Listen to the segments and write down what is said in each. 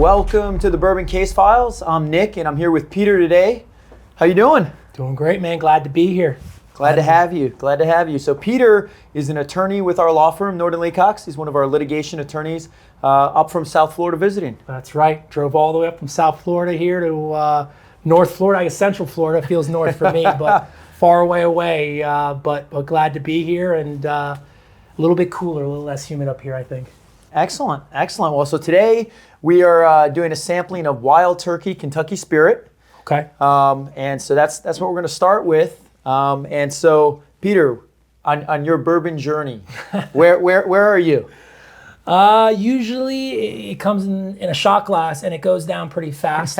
Welcome to the Bourbon Case Files. I'm Nick, and I'm here with Peter today. How you doing? Doing great, man. Glad to be here. Glad to have you. Glad to have you. So Peter is an attorney with our law firm, Norden Leacox. He's one of our litigation attorneys up from South Florida visiting. That's right. Drove all the way up from South Florida here to North Florida. I guess Central Florida feels north for me, but far away. But glad to be here, and a little bit cooler, a little less humid up here, I think. Excellent. Well, so today we are doing a sampling of Wild Turkey Kentucky Spirit. Okay. And so that's what we're going to start with. And so, Peter, on your bourbon journey, where are you? Usually it comes in a shot glass and it goes down pretty fast.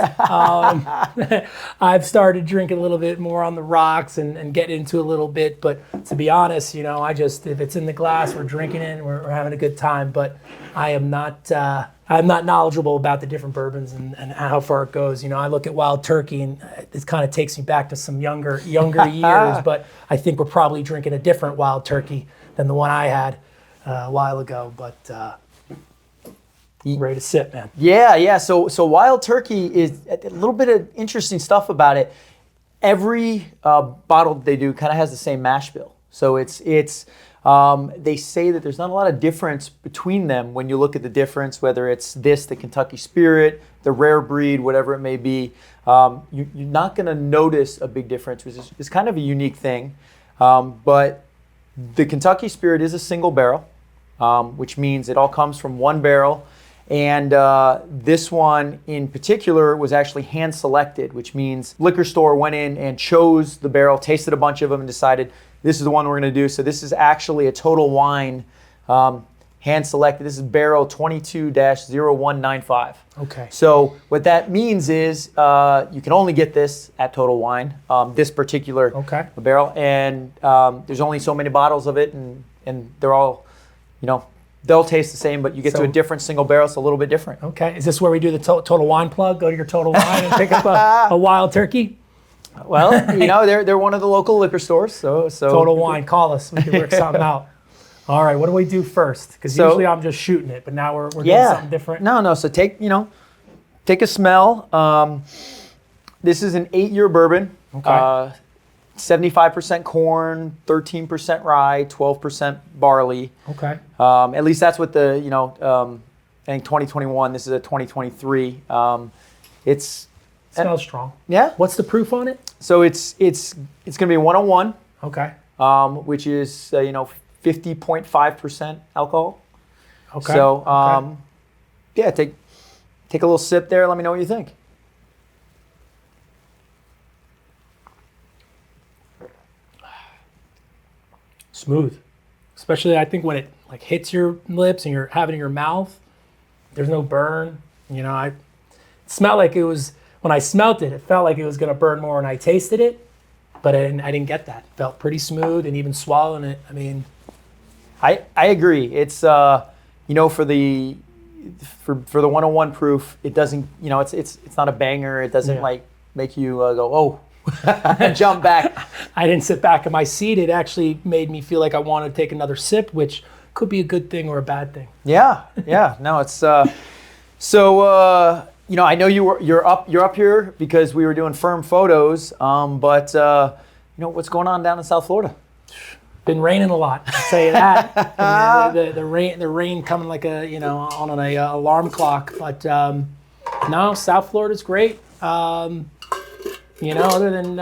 I've started drinking a little bit more on the rocks and get into a little bit, but to be honest, if it's in the glass, we're drinking it and we're having a good time, but I'm not knowledgeable about the different bourbons and how far it goes. I look at Wild Turkey and it kind of takes me back to some younger years, but I think we're probably drinking a different Wild Turkey than the one I had a while ago, but ready to sip, man. Yeah. So Wild Turkey is a little bit of interesting stuff about it. Every bottle they do kind of has the same mash bill. So it's they say that there's not a lot of difference between them when you look at the difference, whether it's the Kentucky Spirit, the rare breed, whatever it may be. You're not going to notice a big difference, which is kind of a unique thing. But the Kentucky Spirit is a single barrel, which means it all comes from one barrel. And this one in particular was actually hand selected, which means liquor store went in and chose the barrel, tasted a bunch of them, and decided this is the one we're going to do. So this is actually a Total Wine hand selected. This is barrel 22-0195. Okay. So what that means is you can only get this at Total Wine, this particular barrel, and there's only so many bottles of it, and they're all, they'll taste the same, but you get to a different single barrel. It's a little bit different. Okay. Is this where we do the Total Wine plug? Go to your Total Wine and pick up a Wild Turkey? Well, they're one of the local liquor stores. So Total Wine, call us. We can work something out. All right. What do we do first? Because usually I'm just shooting it, but now we're doing something different. No. So take a smell. This is an 8-year bourbon. Okay. 75% corn, 13% rye, 12% barley. Okay. At least that's what the, I think 2021, this is a 2023. It smells strong. Yeah. What's the proof on it? So it's going to be 101. Okay. Which is, 50.5% alcohol. Okay. So, yeah, take a little sip there. Let me know what you think. Smooth, especially I think when it hits your lips and you're having it in your mouth. There's no burn. I smelled like it was when I smelt it. It felt like it was going to burn more when I tasted it, but I didn't get that. It felt pretty smooth, and even swallowing it. I mean, I agree. It's for the 101 proof, it doesn't it's not a banger. It doesn't make you go oh. Jump back. I didn't sit back in my seat. It actually made me feel like I wanted to take another sip, which could be a good thing or a bad thing. Yeah. No, it's I know you're up here because we were doing firm photos. But what's going on down in South Florida? Been raining a lot. I'll tell you that. the rain coming like on an alarm clock. But no, South Florida's great. Other than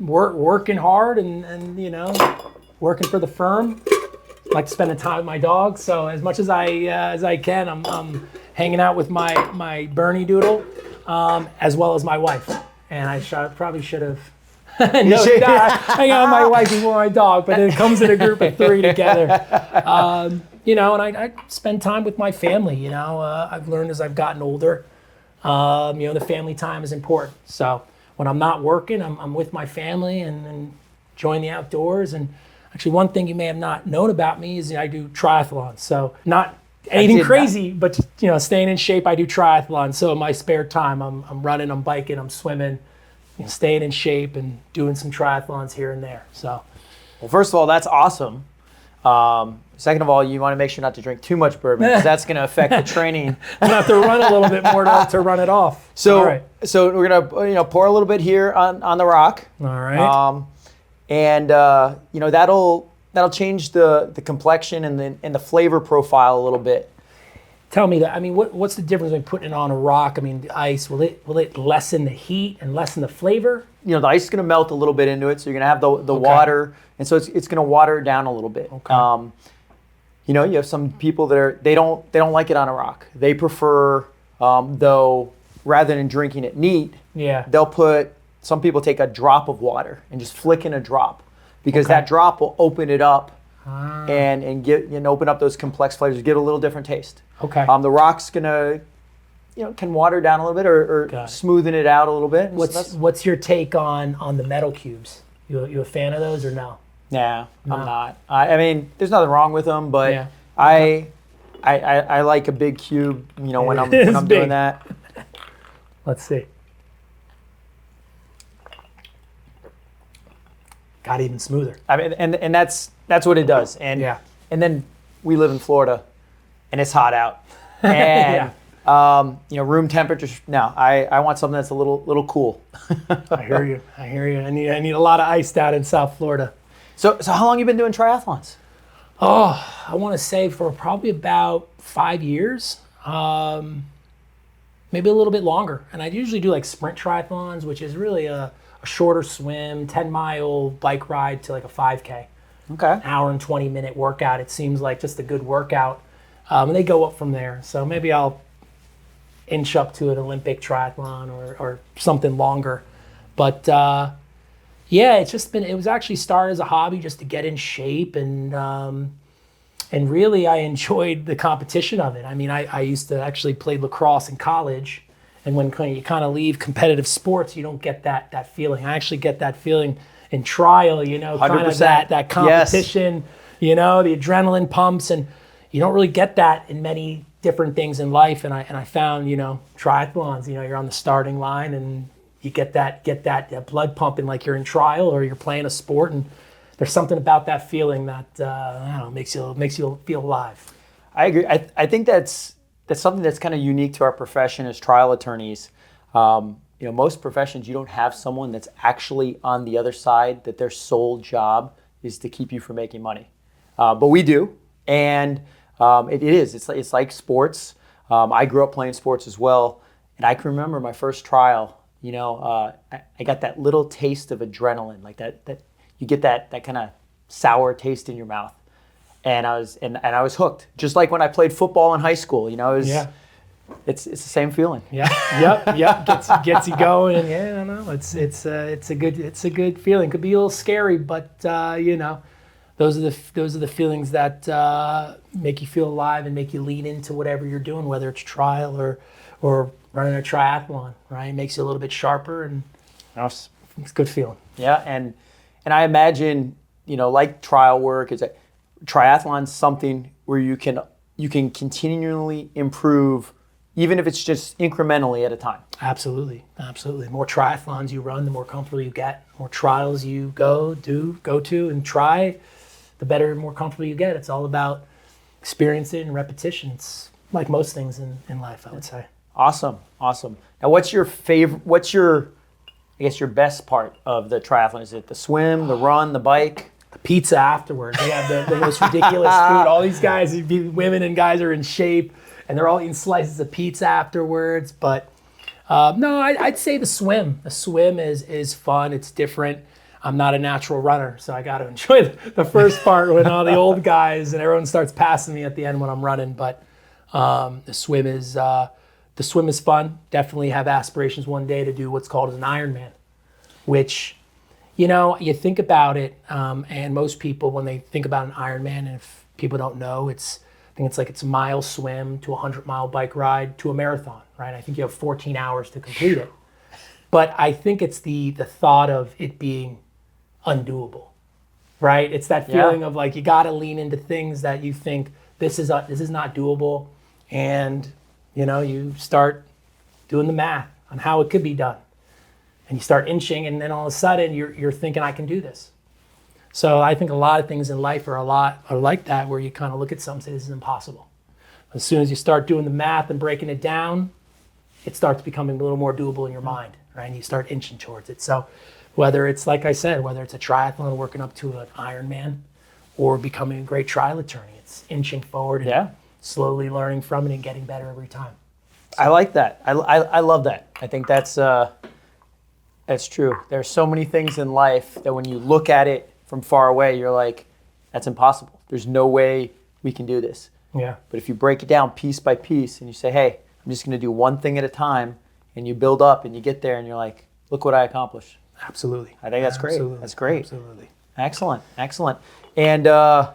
working hard and working for the firm, I like to spend the time with my dog. So as much as I can, I'm hanging out with my Bernie Doodle, as well as my wife. And I probably should have hang out with my wife before my dog, but it comes in a group of 3 together. And I spend time with my family. I've learned as I've gotten older, the family time is important. So when I'm not working, I'm with my family and enjoying the outdoors. And actually, one thing you may have not known about me is I do triathlons. So not anything crazy, but staying in shape. I do triathlon. So in my spare time, I'm running, I'm biking, I'm swimming, staying in shape and doing some triathlons here and there. So, well, first of all, that's awesome. Second of all, you want to make sure not to drink too much bourbon because that's going to affect the training. I'm gonna have to run a little bit more to run it off. So, all right. so we're gonna pour a little bit here on the rock. All right. And that'll change the complexion and the flavor profile a little bit. Tell me that. I mean, what's the difference between putting it on a rock? I mean, the ice, will it lessen the heat and lessen the flavor? The ice is going to melt a little bit into it, so you're going to have the water, and so it's going to water it down a little bit. Okay. You have some people that they don't like it on a rock. They prefer, though, rather than drinking it neat, some people take a drop of water and just flick in a drop because that drop will open it up and open up those complex flavors, give it a little different taste. Okay. The rock's gonna, can water down a little bit or smoothen it out a little bit. What's your take on the metal cubes? You a fan of those or no? Nah, no. I'm not. I mean, there's nothing wrong with them, but I like a big cube. When I'm doing that. Let's see. Got even smoother. I mean, and that's what it does. And and then we live in Florida, and it's hot out. And room temperature. No, I want something that's a little cool. I hear you. I need a lot of ice down in South Florida. So how long you been doing triathlons? Oh, I want to say for probably about 5 years. Maybe a little bit longer. And I usually do like sprint triathlons, which is really a shorter swim, 10-mile bike ride to like a 5K. Okay. An hour and 20-minute workout. It seems like just a good workout. And they go up from there. So maybe I'll inch up to an Olympic triathlon or something longer. But it was actually started as a hobby just to get in shape and really I enjoyed the competition of it. I mean, I used to actually play lacrosse in college. And when you kind of leave competitive sports, you don't get that feeling. I actually get that feeling in trial, 100%. Kind of that competition, the adrenaline pumps, and you don't really get that in many different things in life. And I found, triathlons, you're on the starting line and you get that blood pumping like you're in trial or you're playing a sport, and there's something about that feeling that I don't know, makes you feel alive. I agree. I think that's something that's kind of unique to our profession as trial attorneys. Most professions, you don't have someone that's actually on the other side, that their sole job is to keep you from making money. But we do, and it is. It's like sports. I grew up playing sports as well, and I can remember my first trial. I got that little taste of adrenaline, like that you get that kind of sour taste in your mouth. And I was hooked, just like when I played football in high school. It's the same feeling. Yeah, yep. Gets you going, and I don't know. It's a good feeling. Could be a little scary, but those are the feelings that make you feel alive and make you lean into whatever you're doing, whether it's trial or running a triathlon. Right, it makes you a little bit sharper, and it's a good feeling. Yeah, and I imagine like trial work is that. Triathlon's something where you can continually improve, even if it's just incrementally at a time. Absolutely. The more triathlons you run, the more comfortable you get. The more trials you go to and try, the better and more comfortable you get. It's all about experiencing and repetition. It's like most things in life, I would say. Awesome. Now, what's your best part of the triathlon? Is it the swim, the run, the bike? The pizza afterwards. They have the most ridiculous food. All these guys, women and guys are in shape, and they're all eating slices of pizza afterwards. But no, I'd say the swim. The swim is fun. It's different. I'm not a natural runner, so I got to enjoy the first part when all the old guys and everyone starts passing me at the end when I'm running. But the swim is fun. Definitely have aspirations one day to do what's called an Ironman, which. You think about it, and most people, when they think about an Ironman, and if people don't know, I think it's a mile swim to a 100-mile bike ride to a marathon, right? I think you have 14 hours to complete it. But I think it's the thought of it being undoable, right? It's that feeling of like you got to lean into things that you think this is not doable, and you start doing the math on how it could be done. And you start inching, and then all of a sudden you're thinking, I can do this. So I think a lot of things in life are like that, where you kind of look at something and say, this is impossible. As soon as you start doing the math and breaking it down, it starts becoming a little more doable in your mind, right? And you start inching towards it. So whether it's, like I said, whether it's a triathlon working up to an Ironman or becoming a great trial attorney, it's inching forward and slowly learning from it and getting better every time. I like that. I love that. I think that's true. There's so many things in life that when you look at it from far away, you're like, that's impossible. There's no way we can do this. Yeah. But if you break it down piece by piece and you say, hey, I'm just going to do one thing at a time, and you build up and you get there and you're like, look what I accomplished. Absolutely. I think that's great. That's great. Absolutely. Excellent. Excellent. And I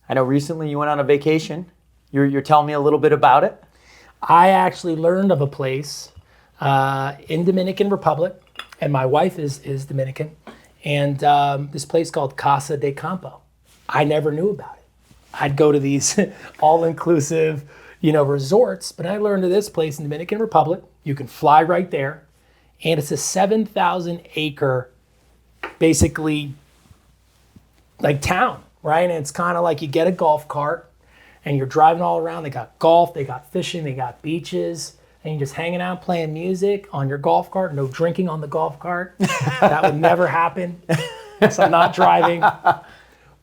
know recently you went on a vacation. You're telling me a little bit about it. I actually learned of a place in Dominican Republic, and my wife is Dominican, and this place called Casa de Campo. I never knew about it. I'd go to these all-inclusive, resorts, but I learned of this place in Dominican Republic. You can fly right there, and it's a 7,000 acre, basically, like town, right? And it's kind of like you get a golf cart, and you're driving all around. They got golf, they got fishing, they got beaches, and you're just hanging out playing music on your golf cart. No drinking on the golf cart. That would never happen. So I'm not driving.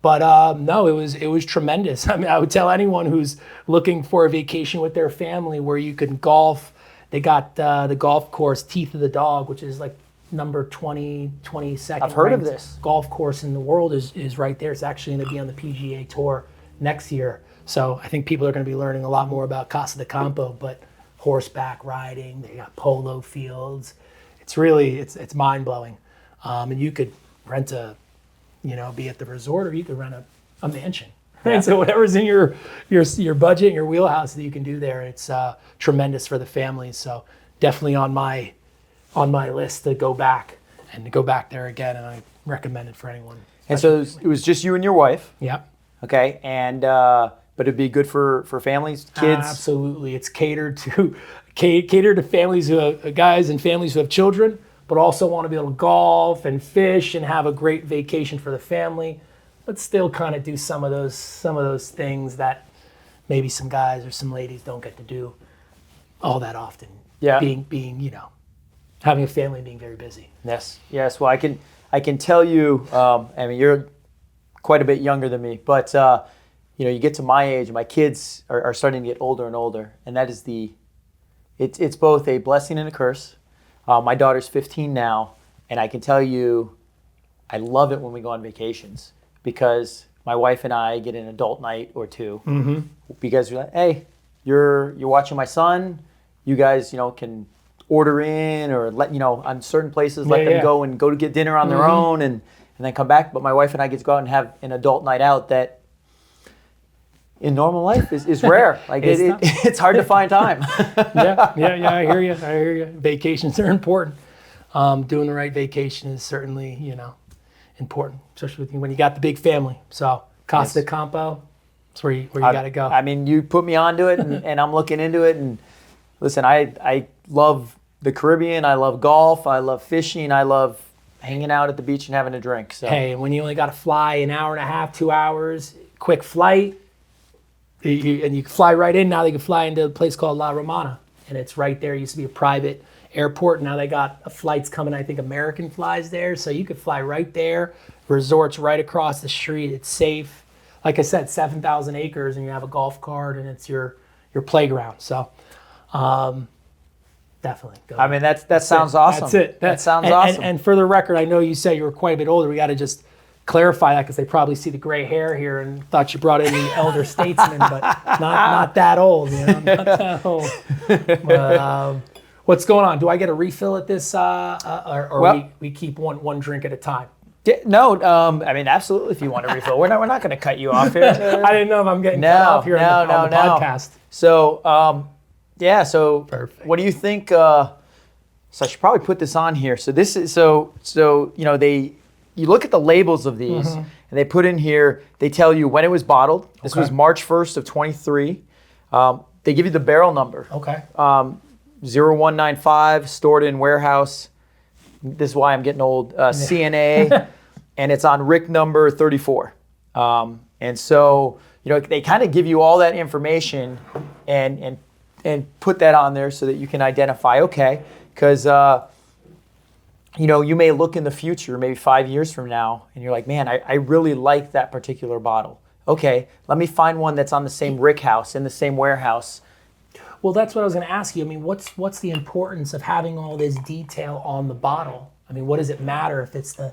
But no, it was tremendous. I mean, I would tell anyone who's looking for a vacation with their family where you can golf. They got the golf course, Teeth of the Dog, which is like number 22nd. I've heard of this. Golf course in the world is right there. It's actually going to be on the PGA Tour next year. So I think people are going to be learning a lot more about Casa de Campo, but horseback riding, they got polo fields. It's really, it's mind-blowing. And you could rent be at the resort, or you could rent a mansion. Right? Yeah. So whatever's in your budget, your wheelhouse that you can do there, it's tremendous for the families. So definitely on my list to go back there again, and I recommend it for anyone. And so it was just you and your wife. Yeah. Okay, and but it'd be good for families, kids. Absolutely, it's catered to families guys and families who have children, but also want to be able to golf and fish and have a great vacation for the family, but still kind of do some of those things that maybe some guys or some ladies don't get to do all that often. Yeah. Being having a family and being very busy. Yes. Well, I can tell you. I mean, you're quite a bit younger than me, but you get to my age, and my kids are starting to get older and older, and that is it's both a blessing and a curse. My daughter's 15 now, and I can tell you, I love it when we go on vacations, because my wife and I get an adult night or two, because you're like, hey, you're watching my son. You guys, can order in, or let on certain places let them go to get dinner on their own, and then come back. But my wife and I get to go out and have an adult night out that in normal life is rare. Like it's hard to find time. Yeah, I hear you. Vacations are important. Doing the right vacation is certainly, important, especially when you got the big family. So Casa de Campo, that's where you got to go. I mean, you put me onto it, and I'm looking into it. And listen, I love the Caribbean. I love golf. I love fishing. I love hanging out at the beach and having a drink. So. Hey, when you only got to fly an hour and a half, 2 hours, quick flight, and you can fly right in. Now they can fly into a place called La Romana, and it's right there. It used to be a private airport. Now they got flights coming. I think American flies there, so you could fly right there. Resorts right across the street. It's safe. Like I said, 7,000 acres, and you have a golf cart, and it's your playground. So definitely go. I mean, that sounds awesome. That's it. That sounds awesome. And for the record, I know you said you were quite a bit older. We got to just clarify that, because they probably see the gray hair here and thought you brought in the elder statesman, but not that old, not that old. But, what's going on? Do I get a refill at this, or we keep one drink at a time? No, I mean, absolutely. If you want to refill, we're not going to cut you off here. I didn't know if I'm getting cut off here on the podcast. So, So, perfect. What do you think? So I should probably put this on here. So this is you look at the labels of these, and they put in here. They tell you when it was bottled. This was March 1st of 23. They give you the barrel number. Okay. 0195, stored in warehouse. This is why I'm getting old. CNA. and it's on Rick number 34. And so, they kind of give you all that information and put that on there so that you can identify, okay, because, you may look in the future, maybe 5 years from now, and you're like, man, I really like that particular bottle. Okay, let me find one that's on the same rick house, in the same warehouse. Well, that's what I was going to ask you. I mean, what's the importance of having all this detail on the bottle? I mean, what does it matter if it's the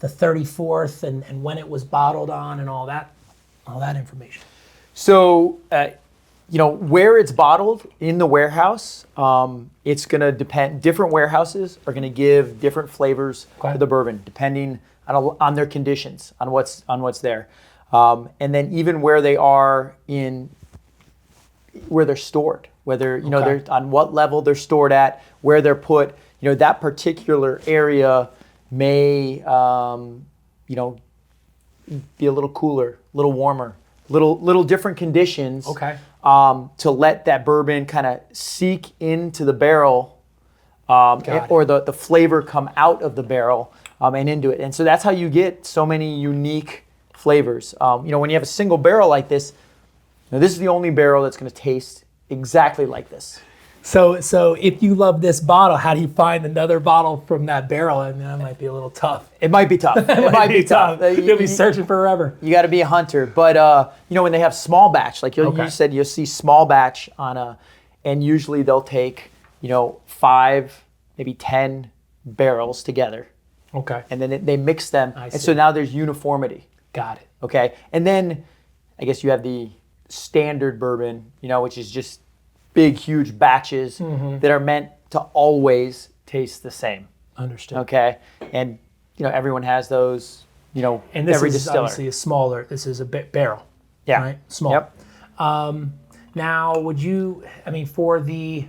34th and when it was bottled on and all that information? So, where it's bottled in the warehouse, it's going to depend. Different warehouses are going to give different flavors to the bourbon, depending on their conditions, on what's there, and then even where they are where they're stored, whether they're on what level they're stored at, where they're put. That particular area may be a little cooler, a little warmer, little different conditions. Okay. To let that bourbon kind of seep into the barrel, or the flavor come out of the barrel and into it. And so that's how you get so many unique flavors. When you have a single barrel like this, this is the only barrel that's going to taste exactly like this. So if you love this bottle, how do you find another bottle from that barrel? I mean, that might be a little tough. It might be tough. It might be tough. You'll be searching forever. You got to be a hunter. But when they have small batch, like you said, you'll see small batch and usually they'll take 5, maybe 10 barrels together. Okay. And then they mix them, so now there's uniformity. Got it. Okay. And then I guess you have the standard bourbon, which is just big, huge batches that are meant to always taste the same. Understood. Okay. And, everyone has those, and this every is distiller. Obviously a smaller, this is a barrel. Yeah. Right? Small. Yep. Now, for the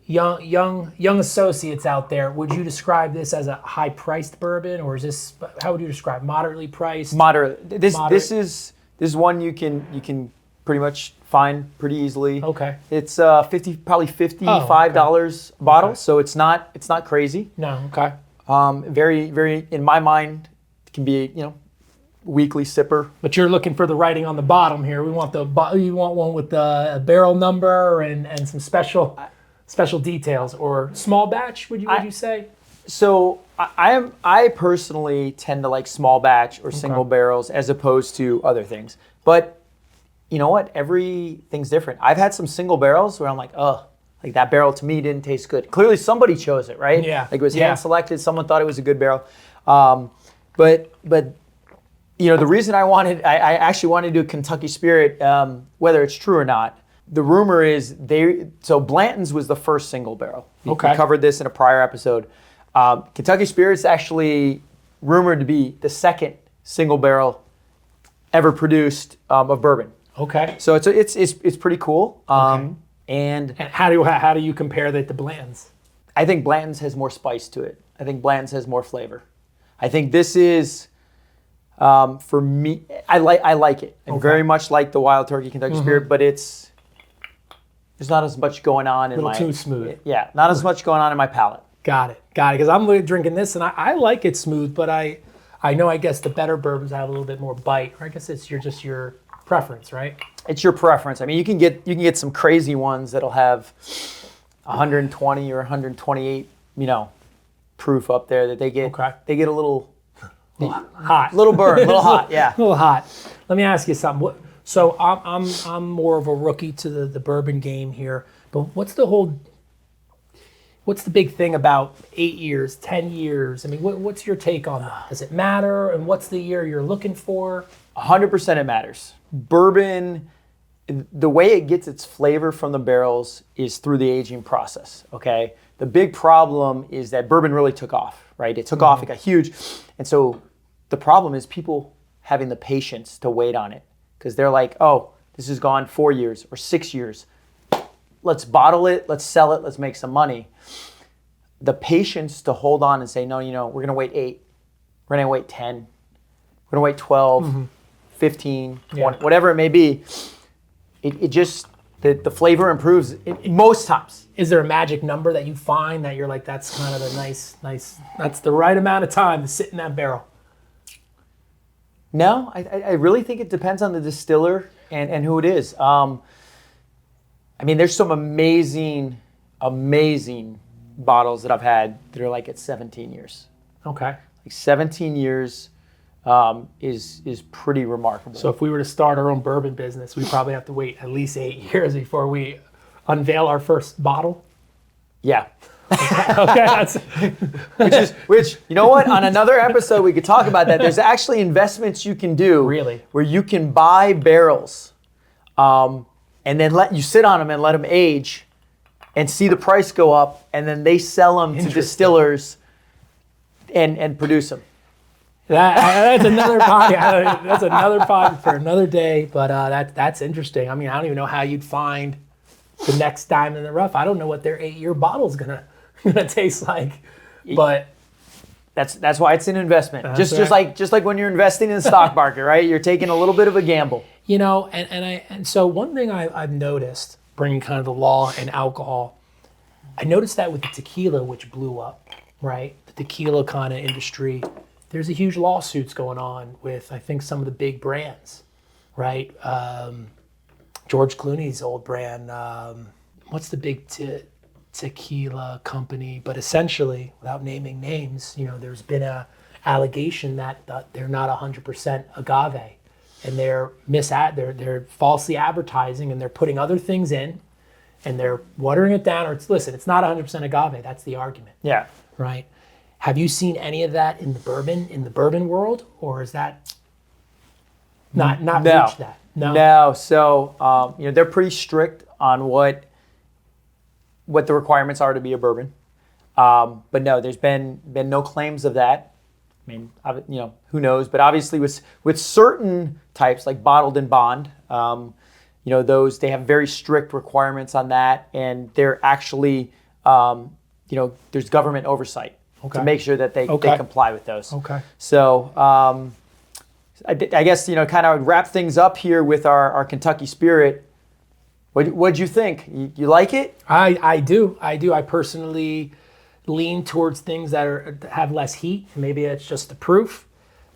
young associates out there, would you describe this as a high-priced bourbon, or is this, how would you describe, moderately priced? Moderate. This is one you can pretty much find pretty easily. Okay. It's probably $55 a bottle, so it's not crazy. No. Okay. Very, very, in my mind, it can be weekly sipper. But you're looking for the writing on the bottom here. You want one with a barrel number and some special details, or small batch? Would you say? So I personally tend to like small batch or single barrels as opposed to other things. But you know what? Everything's different. I've had some single barrels where I'm like, like that barrel to me didn't taste good. Clearly somebody chose it, right? Yeah. Like it was hand selected. Someone thought it was a good barrel. But the reason I actually wanted to do Kentucky Spirit, whether it's true or not, the rumor is Blanton's was the first single barrel. We covered this in a prior episode. Kentucky Spirit's actually rumored to be the second single barrel ever produced of bourbon. Okay. So it's pretty cool. And how do you compare that to Blanton's? I think Blanton's has more spice to it. I think Blanton's has more flavor. I think this is, for me, I like it. I very much like the Wild Turkey Kentucky Spirit, but there's not as much going on in my... too smooth. Yeah, not as much going on in my palate. Got it. Because I'm drinking this, and I like it smooth, but I know, I guess, the better bourbons have a little bit more bite. Or I guess it's just your preference, right? It's your preference. I mean, you can get some crazy ones that'll have 120 or 128, proof up there that they get a little hot, little burn, a little hot, yeah, a little hot. Let me ask you something. So I'm more of a rookie to the bourbon game here, but what's the big thing about 8 years, 10 years? I mean, what's your take on that? Does it matter? And what's the year you're looking for? 100% it matters. Bourbon, the way it gets its flavor from the barrels is through the aging process, okay? The big problem is that bourbon really took off, right? It took off, it got huge. And so the problem is people having the patience to wait on it because they're like, oh, this has gone 4 years or 6 years. Let's bottle it, let's sell it, let's make some money. The patience to hold on and say, no, we're going to wait 8, we're going to wait 10, we're going to wait 12, 15, 20, whatever it may be, it just, the flavor improves most times. Is there a magic number that you find that you're like, that's kind of a nice, that's the right amount of time to sit in that barrel? No, I really think it depends on the distiller and who it is. I mean, there's some amazing bottles that I've had that are like at 17 years. Okay. Like 17 years is pretty remarkable. So if we were to start our own bourbon business, we probably have to wait at least 8 years before we unveil our first bottle. Yeah. Okay. Which you know what? On another episode, we could talk about that. There's actually investments you can do Really? where you can buy barrels and then let you sit on them and let them age and see the price go up, and then they sell them to distillers and produce them. That's another podcast. That's another pod for another day. But that's interesting. I mean, I don't even know how you'd find the next diamond in the rough. I don't know what their 8-year bottle's gonna taste like, but that's why it's an investment. Just right. like when you're investing in the stock market, right? You're taking a little bit of a gamble. You know, and so one thing I've noticed, bringing kind of the law and alcohol, I noticed that with the tequila, which blew up, right? The tequila kind of industry, there's a huge lawsuits going on with, I think, some of the big brands, right? George Clooney's old brand, what's the big tequila company? But essentially, without naming names, you know, there's been a allegation that they're not 100% agave, and they're falsely advertising, and they're putting other things in, and they're watering it down. Or it's not 100% agave. That's the argument. Yeah. Right. Have you seen any of that in the bourbon world, or is that not reached that? No. So you know, they're pretty strict on what the requirements are to be a bourbon. But no, there's been no claims of that. I mean, you know, who knows? But obviously, with certain types like bottled and bond, you know, those they have very strict requirements on that, and they're actually, you know, there's government oversight to make sure that they comply with those. Okay. So I guess, you know, kind of wrap things up here with our Kentucky Spirit. What'd you think? You like it? I do. I personally lean towards things that have less heat. Maybe it's just the proof,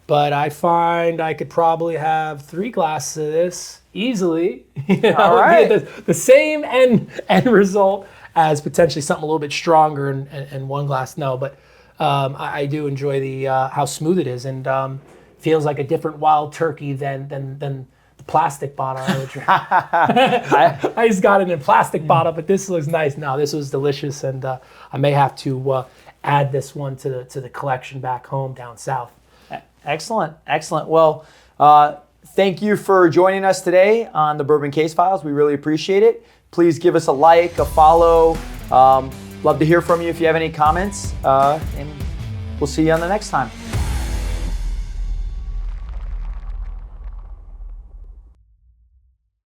but I find I could probably have 3 glasses of this easily. You know, all right. The same end result as potentially something a little bit stronger and 1 glass. No, but I do enjoy the how smooth it is, and feels like a different wild turkey than the plastic bottle I would drink. I just got it in a plastic bottle, but this looks nice. No, this was delicious, and I may have to add this one to the collection back home down south. Excellent. Well, thank you for joining us today on the Bourbon Case Files. We really appreciate it. Please give us a like, a follow. Love to hear from you if you have any comments, and we'll see you on the next time.